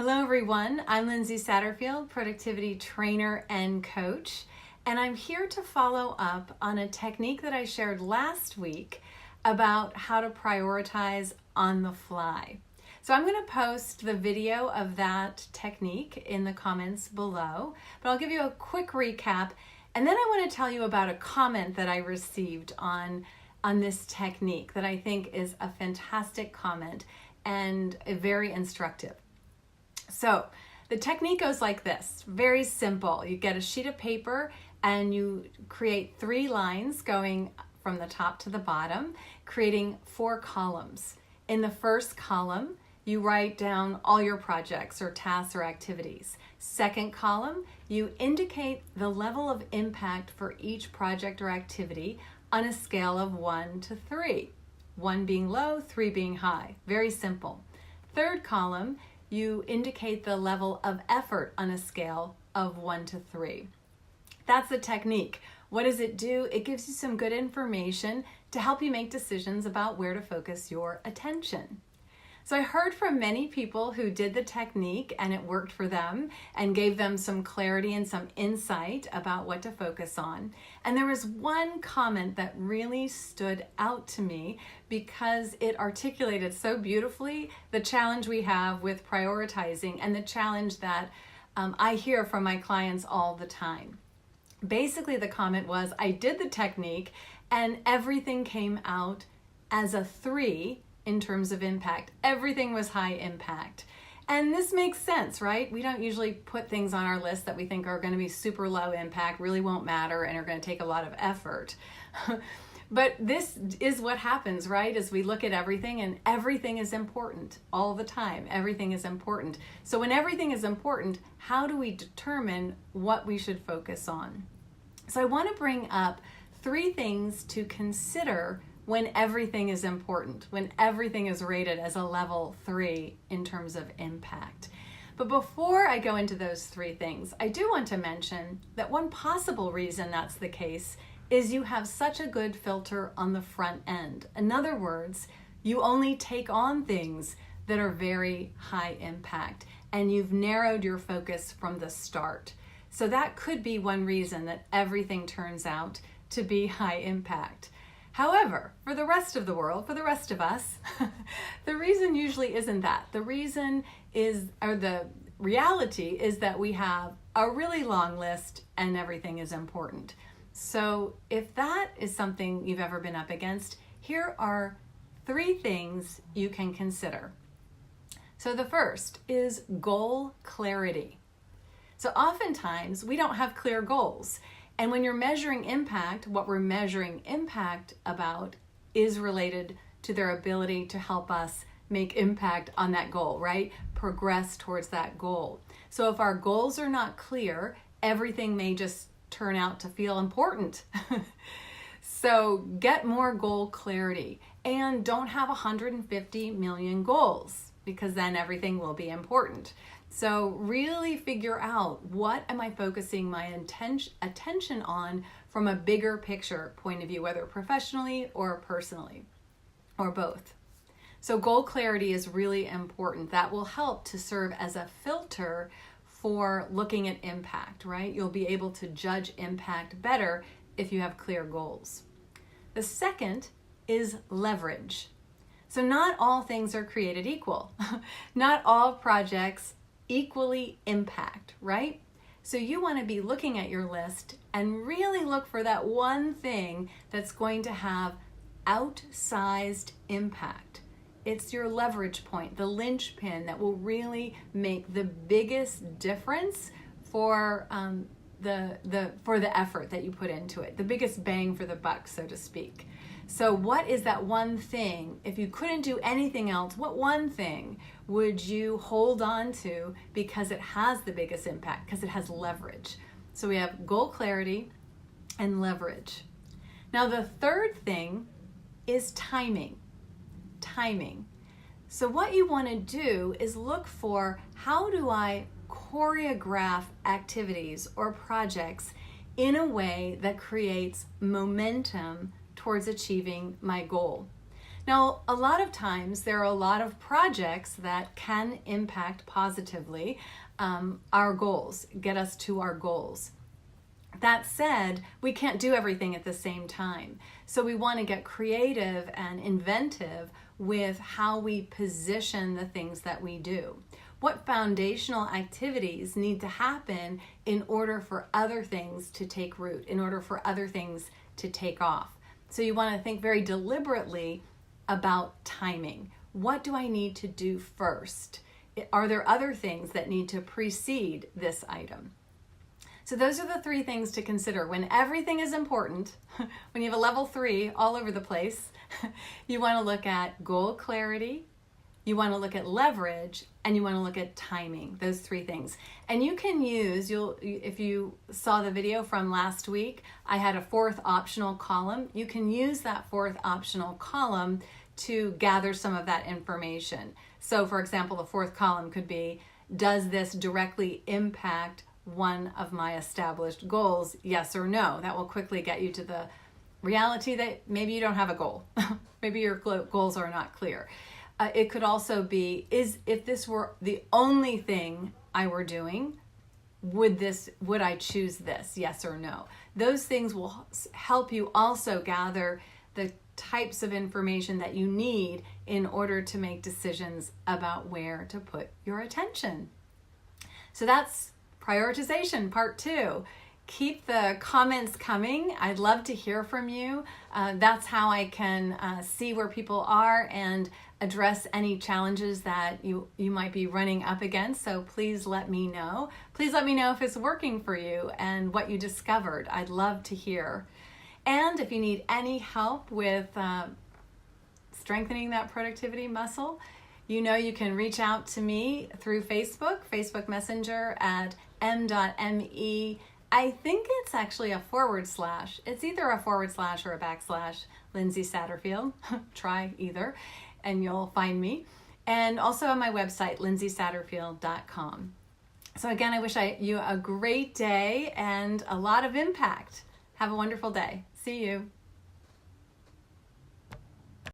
Hello everyone, I'm Lindsay Satterfield, productivity trainer and coach, and I'm here to follow up on a technique that I shared last week about how to prioritize on the fly. So I'm going to post the video of that technique in the comments below, but I'll give you a quick recap, and then I want to tell you about a comment that I received on this technique that I think is a fantastic comment and very instructive. So the technique goes like this, very simple. You get a sheet of paper and you create 3 lines going from the top to the bottom, creating 4 columns. In the first column, you write down all your projects or tasks or activities. Second column, you indicate the level of impact for each project or activity on a scale of 1 to 3. 1 being low, 3 being high. Very simple. Third column, you indicate the level of effort on a scale of 1 to 3. That's the technique. What does it do? It gives you some good information to help you make decisions about where to focus your attention. So I heard from many people who did the technique and it worked for them and gave them some clarity and some insight about what to focus on. And there was one comment that really stood out to me because it articulated so beautifully the challenge we have with prioritizing and the challenge that I hear from my clients all the time. Basically, the comment was, I did the technique and everything came out as a 3 in terms of impact. Everything was high impact. And this makes sense, right? We don't usually put things on our list that we think are going to be super low impact, really won't matter, and are going to take a lot of effort. But this is what happens, right? As we look at everything, and everything is important all the time. Everything is important. So when everything is important, how do we determine what we should focus on? So I want to bring up 3 things to consider when everything is important, when everything is rated as a level 3 in terms of impact. But before I go into those 3 things, I do want to mention that one possible reason that's the case is you have such a good filter on the front end. In other words, you only take on things that are very high impact, and you've narrowed your focus from the start. So that could be one reason that everything turns out to be high impact. However, for the rest of the world, for the rest of us, the reason usually isn't that. The reason is, or the reality is that we have a really long list and everything is important. So if that is something you've ever been up against, here are 3 things you can consider. So the first is goal clarity. So oftentimes we don't have clear goals. And when you're measuring impact, what we're measuring impact about is related to their ability to help us make impact on that goal, right? Progress towards that goal. So if our goals are not clear, everything may just turn out to feel important. So get more goal clarity and don't have 150 million goals because then everything will be important. So really figure out, what am I focusing my attention on from a bigger picture point of view, whether professionally or personally, or both. So goal clarity is really important. That will help to serve as a filter for looking at impact, right? You'll be able to judge impact better if you have clear goals. The second is leverage. So not all things are created equal. Not all projects equally impact, right? So you want to be looking at your list and really look for that one thing that's going to have outsized impact. It's your leverage point, the linchpin that will really make the biggest difference for the effort that you put into it, the biggest bang for the buck, so to speak. So what is that one thing? If you couldn't do anything else, what one thing would you hold on to because it has the biggest impact, because it has leverage? So we have goal clarity and leverage. Now the third thing is timing. Timing. So what you want to do is look for, how do I choreograph activities or projects in a way that creates momentum towards achieving my goal. Now, a lot of times there are a lot of projects that can impact positively our goals, get us to our goals. That said, we can't do everything at the same time. So we want to get creative and inventive with how we position the things that we do. What foundational activities need to happen in order for other things to take root, in order for other things to take off? So you want to think very deliberately about timing. What do I need to do first? Are there other things that need to precede this item? So those are the three things to consider. When everything is important, when you have a level 3 all over the place, you want to look at goal clarity, you want to look at leverage, and you want to look at timing, those three things. And you can use, if you saw the video from last week, I had a 4th optional column. You can use that 4th optional column to gather some of that information. So for example, the 4th column could be, does this directly impact one of my established goals? Yes or no. That will quickly get you to the reality that maybe you don't have a goal. Maybe your goals are not clear. It could also be, if this were the only thing I were doing, would I choose this? Yes or no. Those things will help you also gather the types of information that you need in order to make decisions about where to put your attention. So that's prioritization, part 2. Keep the comments coming. I'd love to hear from you. That's how I can see where people are and address any challenges that you might be running up against. So please let me know. Please let me know if it's working for you and what you discovered. I'd love to hear. And if you need any help with strengthening that productivity muscle, you know you can reach out to me through Facebook Messenger at m.me. I think it's actually a /. It's either a / or a / Lindsay Satterfield. Try either and you'll find me. And also on my website, lindsaysatterfield.com. So again, I wish you a great day and a lot of impact. Have a wonderful day. See you.